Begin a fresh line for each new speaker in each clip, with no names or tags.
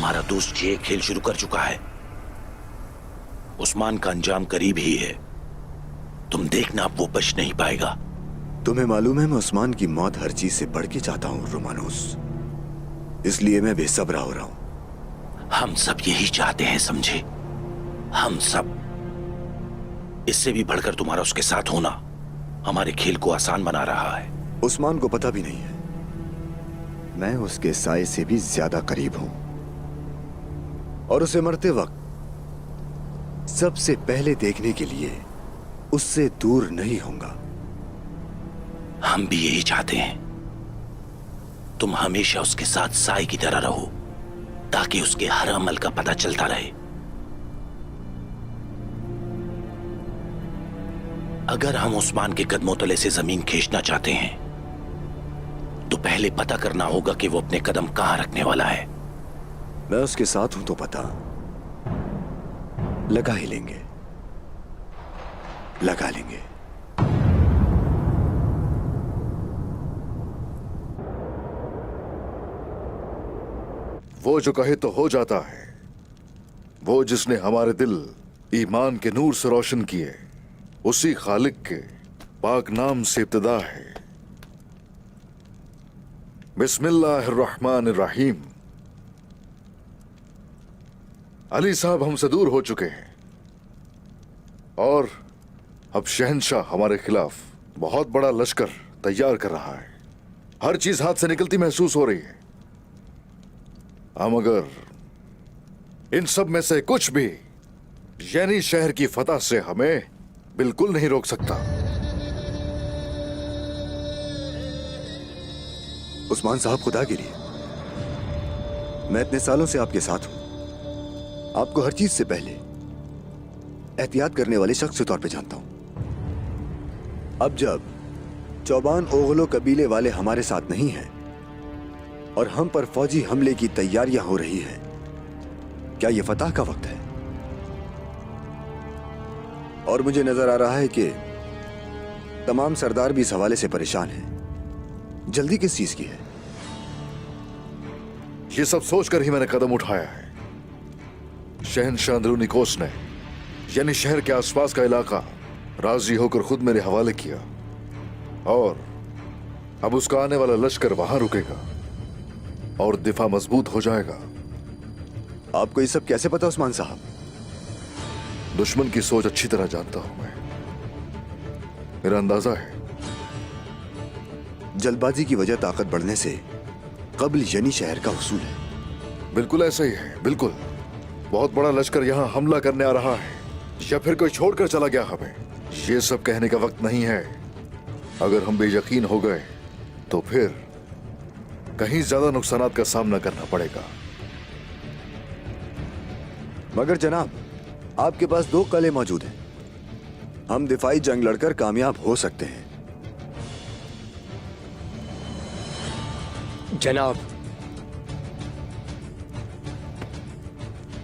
हमारा दोस्त ये खेल शुरू कर चुका है। उस्मान का अंजाम करीब ही है। तुम देखना, अब वो बच नहीं पाएगा।
तुम्हें मालूम है मैं उस्मान की मौत हर चीज से बढ़ के चाहता हूं रोमानोस, इसलिए मैं बेसब्रा हो रहा हूं।
हम सब यही चाहते हैं, समझे? हम सब। इससे भी बढ़कर तुम्हारा उसके साथ होना हमारे खेल को आसान बना रहा है।
उस्मान को पता भी नहीं है मैं उसके साए से भी ज्यादा करीब हूं, और उसे मरते वक्त सबसे पहले देखने के लिए उससे दूर नहीं होऊंगा।
हम भी यही चाहते हैं। तुम हमेशा उसके साथ साए की तरह रहो, ताकि उसके हर अमल का पता चलता रहे। अगर हम उस्मान के कदमों तले से जमीन खींचना चाहते हैं तो पहले पता करना होगा कि वो अपने कदम कहां रखने वाला है।
मैं उसके साथ हूं तो पता लगा ही लेंगे, लगा लेंगे।
वो जो कहे तो हो जाता है। वो जिसने हमारे दिल ईमान के नूर से रोशन किए, उसी खालिक के पाक नाम से इब्तिदा है। बिस्मिल्लाहिर्रहमानिर्रहीम। अली साहब हमसे दूर हो चुके हैं और अब शहंशाह हमारे खिलाफ बहुत बड़ा लश्कर तैयार कर रहा है। हर चीज हाथ से निकलती महसूस हो रही है। हम अगर इन सब में से कुछ भी यानी शहर की फतह से हमें बिल्कुल नहीं रोक सकता।
उस्मान साहब, खुदा के लिए मैं इतने सालों से आपके साथ हूं, आपको हर चीज से पहले एहतियात करने वाले शख्स के तौर पे जानता हूं। अब जब चौबान ओगलो कबीले वाले हमारे साथ नहीं हैं और हम पर फौजी हमले की तैयारियां हो रही हैं, क्या यह फतह का वक्त है? और मुझे नजर आ रहा है कि तमाम सरदार भी इस हवाले से परेशान हैं। जल्दी किस चीज की है?
ये सब सोचकर ही मैंने कदम उठाया है। शहंशाह अंदरूनी कोस ने यानी शहर के आसपास का इलाका राजी होकर खुद मेरे हवाले किया, और अब उसका आने वाला लश्कर वहां रुकेगा और दिफा मजबूत हो जाएगा।
आपको ये सब कैसे पता उस्मान साहब?
दुश्मन की सोच अच्छी तरह जानता हूं मैं। मेरा अंदाजा है
जल्दबाजी की वजह ताकत बढ़ने से कब्ल यानी शहर का उसूल है।
बिल्कुल ऐसा ही है, बिल्कुल। बहुत बड़ा लश्कर यहां हमला करने आ रहा है, या फिर कोई छोड़कर चला गया हमें। ये सब कहने का वक्त नहीं है। अगर हम बेयकीन हो गए तो फिर कहीं ज्यादा नुकसानात का सामना करना पड़ेगा।
मगर जनाब, आपके पास 2 कले मौजूद हैं। हम दिफाई जंग लड़कर कामयाब हो सकते हैं।
जनाब,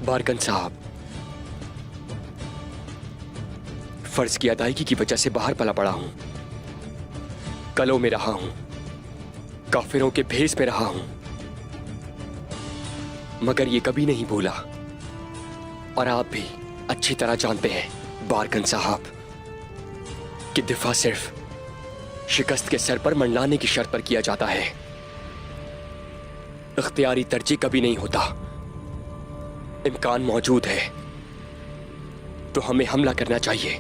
बारकन साहब, फर्ज की अदायगी की वजह से बाहर पला पड़ा हूं, कलों में रहा हूं, काफिरों के भेस में रहा हूं, मगर ये कभी नहीं भूला, और आप भी अच्छी तरह जानते हैं बारकन साहब कि दिफा सिर्फ शिकस्त के सर पर मंडलाने की शर्त पर किया जाता है। इख्तियारी तरजीह कभी नहीं होता। इम्कान मौजूद है तो हमें हमला करना चाहिए।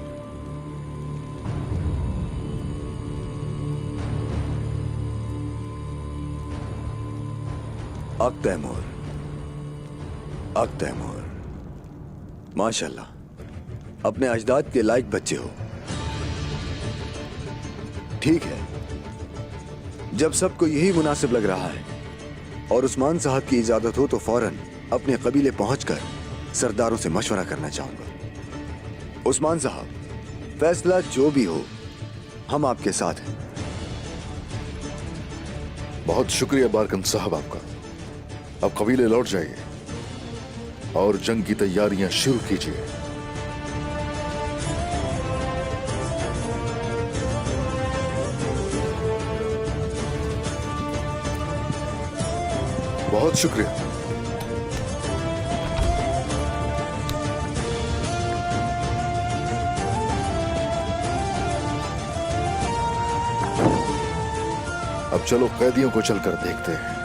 अक तैमूर, अक तैमूर, माशाल्लाह, अपने अजदाद के लायक बच्चे हो। ठीक है, जब सबको यही मुनासिब लग रहा है और उस्मान साहब की इजाजत हो तो फौरन अपने कबीले पहुंचकर सरदारों से मशवरा करना चाहूंगा। उस्मान साहब, फैसला जो भी हो, हम आपके साथ हैं।
बहुत शुक्रिया बारकन साहब आपका। अब कबीले लौट जाइए और जंग की तैयारियां शुरू कीजिए। बहुत शुक्रिया। अब चलो कैदियों को चलकर देखते हैं।